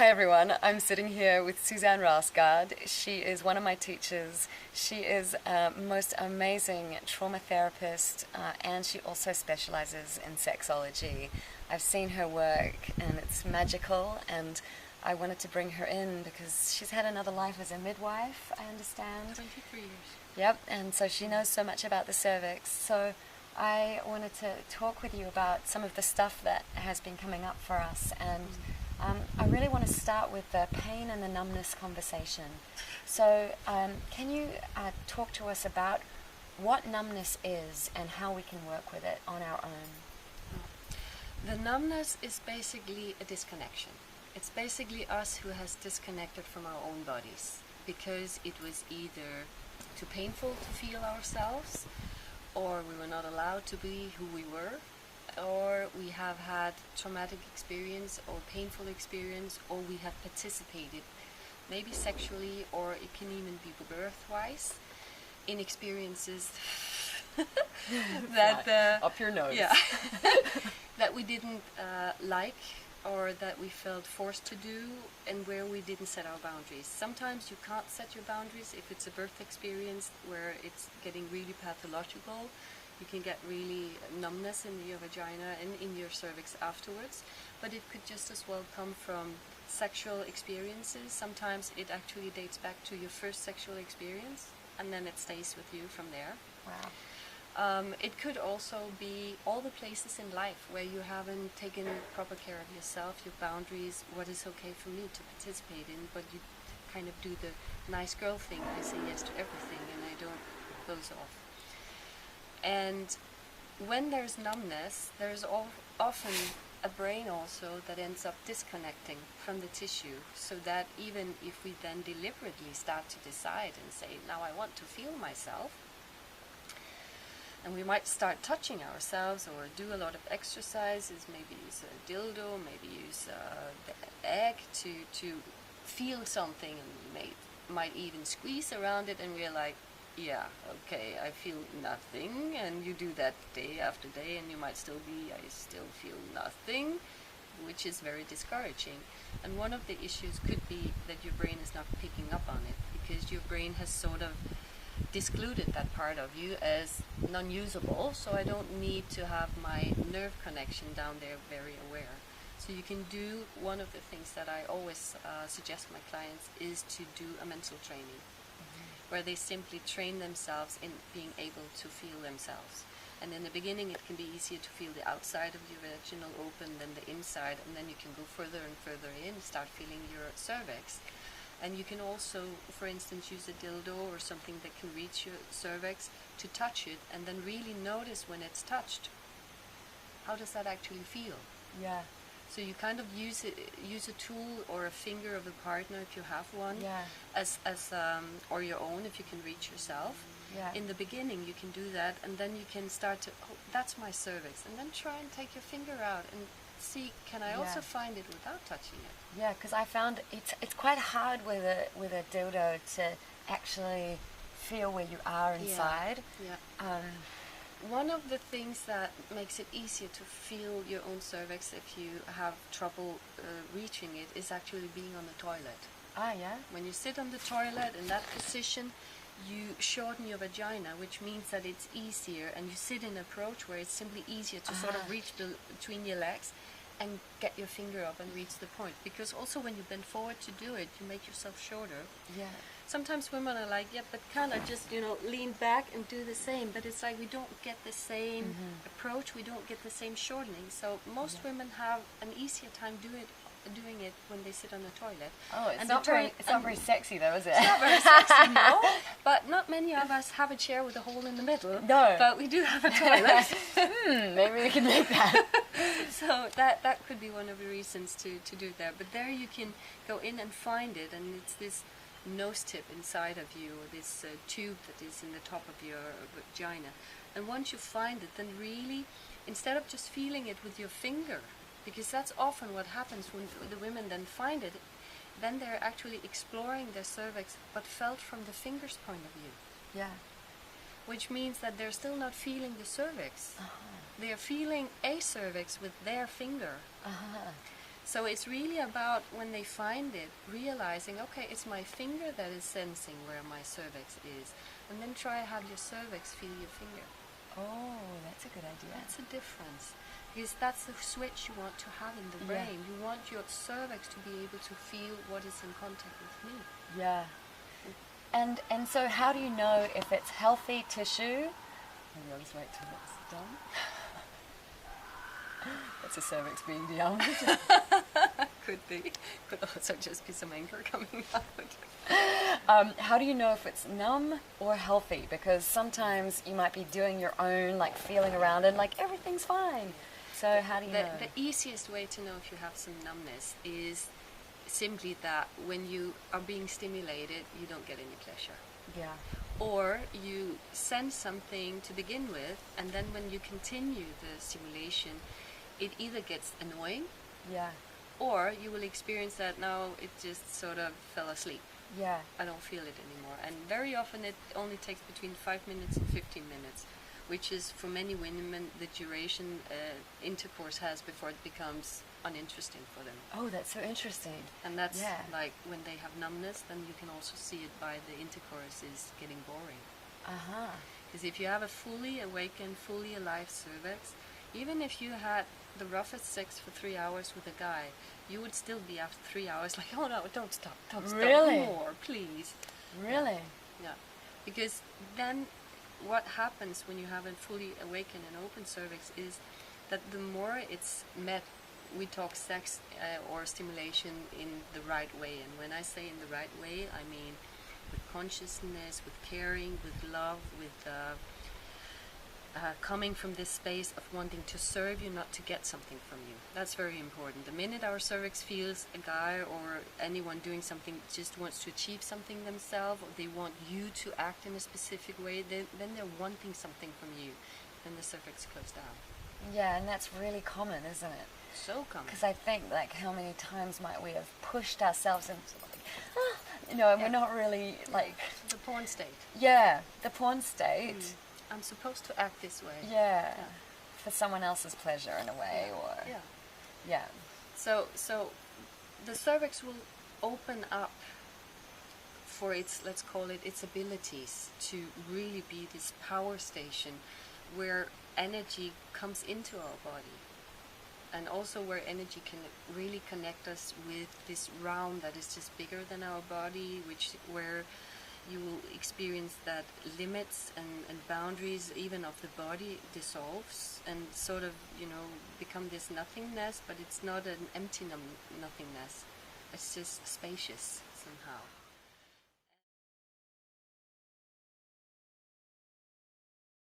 Hi everyone, I'm sitting here with Susanne Roursgaard. She is one of my teachers. She is a most amazing trauma therapist and she also specializes in sexology. I've seen her work and it's magical, and I wanted to bring her in because she's had another life as a midwife, I understand. 23 years. Yep, and so she knows so much about the cervix. So I wanted to talk with you about some of the stuff that has been coming up for us, and I really want to start with the pain and the numbness conversation. So can you talk to us about what numbness is and how we can work with it on our own? The numbness is basically a disconnection. It's basically us who has disconnected from our own bodies because it was either too painful to feel ourselves, or we were not allowed to be who we were, or we have had traumatic experience or painful experience, or we have participated, maybe sexually, or it can even be birth-wise, in experiences that up your nose. Yeah, that we didn't like, or that we felt forced to do, and where we didn't set our boundaries. Sometimes you can't set your boundaries if it's a birth experience where it's getting really pathological. You can get really numbness in your vagina and in your cervix afterwards, but it could just as well come from sexual experiences. Sometimes it actually dates back to your first sexual experience, and then it stays with you from there. Wow. It could also be all the places in life where you haven't taken proper care of yourself, your boundaries, what is okay for me to participate in, but you kind of do the nice girl thing. I say yes to everything and I don't close off. And when there's numbness, there's often a brain also that ends up disconnecting from the tissue, so that even if we then deliberately start to decide and say, now I want to feel myself, and we might start touching ourselves or do a lot of exercises, maybe use a dildo, maybe use the egg to feel something, and might even squeeze around it, and we're like, yeah, okay, I feel nothing, and you do that day after day, and you might still be, I still feel nothing, which is very discouraging. And one of the issues could be that your brain is not picking up on it, because your brain has sort of discluded that part of you as non-usable, so I don't need to have my nerve connection down there very aware. So you can do, one of the things that I always suggest my clients is to do a mental training, where they simply train themselves in being able to feel themselves. And in the beginning it can be easier to feel the outside of your vaginal open than the inside, and then you can go further and further in, start feeling your cervix. And you can also, for instance, use a dildo or something that can reach your cervix to touch it, and then really notice when it's touched. How does that actually feel? Yeah. So you kind of use a tool or a finger of a partner if you have one, Yeah. or your own if you can reach yourself. Yeah. In the beginning you can do that, and then you can start to, oh, that's my cervix, and then try and take your finger out and see, can I also find it without touching it? Yeah, because I found it's quite hard with a dildo to actually feel where you are inside. Yeah. One of the things that makes it easier to feel your own cervix if you have trouble reaching it is actually being on the toilet. Ah, yeah? When you sit on the toilet in that position, you shorten your vagina, which means that it's easier, and you sit in an approach where it's simply easier to sort of reach between your legs and get your finger up and reach the point. Because also when you bend forward to do it, you make yourself shorter. Yeah. Sometimes women are like, yeah, but can't I just, lean back and do the same? But it's like we don't get the same approach, we don't get the same shortening. So most women have an easier time doing it when they sit on the toilet. Oh, it's not very sexy though, is it? It's not very sexy, no. But not many of us have a chair with a hole in the middle. No. But we do have a toilet. Maybe we can make that. So that could be one of the reasons to do that. But there you can go in and find it, and it's this nose tip inside of you, or this tube that is in the top of your vagina. And once you find it, then really, instead of just feeling it with your finger, because that's often what happens when the women then find it, then they're actually exploring their cervix, but felt from the finger's point of view. Yeah. Which means that they're still not feeling the cervix. They're feeling a cervix with their finger. So it's really about when they find it, realizing, okay, it's my finger that is sensing where my cervix is. And then try have your cervix feel your finger. Oh, that's a good idea. That's a difference. Because that's the switch you want to have in the brain. You want your cervix to be able to feel what is in contact with me. Yeah. And so how do you know if it's healthy tissue? Maybe I'll just wait till it's done. That's a cervix being down. Could be. Could also just be some anger coming out. How do you know if it's numb or healthy? Because sometimes you might be doing your own, like feeling around and like everything's fine. So how do you know? The easiest way to know if you have some numbness is simply that when you are being stimulated, you don't get any pleasure. Yeah. Or you sense something to begin with, and then when you continue the stimulation, it either gets annoying, Yeah. or you will experience that now it just sort of fell asleep. Yeah. I don't feel it anymore. And very often it only takes between 5 minutes and 15 minutes, which is for many women the duration intercourse has before it becomes uninteresting for them. Oh, that's so interesting. And that's like when they have numbness, then you can also see it by the intercourse is getting boring. Uh-huh. Because if you have a fully awakened, fully alive cervix, even if you had the roughest sex for 3 hours with a guy, you would still be after 3 hours like, oh no, don't stop Really? more, please. Really? Yeah. Because then what happens when you have a fully awakened and open cervix is that the more it's met, we talk sex or stimulation in the right way. And when I say in the right way, I mean with consciousness, with caring, with love, with coming from this space of wanting to serve you, not to get something from you. That's very important. The minute our cervix feels a guy or anyone doing something just wants to achieve something themselves, or they want you to act in a specific way, then they're wanting something from you. Then the cervix closes down. Yeah, and that's really common, isn't it? So common. Because I think, like, how many times might we have pushed ourselves into, like, and we're not really, like... The porn state. Yeah, the porn state. I'm supposed to act this way. Yeah. For someone else's pleasure in a way, or... Yeah. So the cervix will open up for its, let's call it, its abilities to really be this power station where energy comes into our body, and also where energy can really connect us with this realm that is just bigger than our body, where you will experience that limits and boundaries even of the body dissolves and sort of, become this nothingness, but it's not an empty nothingness. It's just spacious somehow.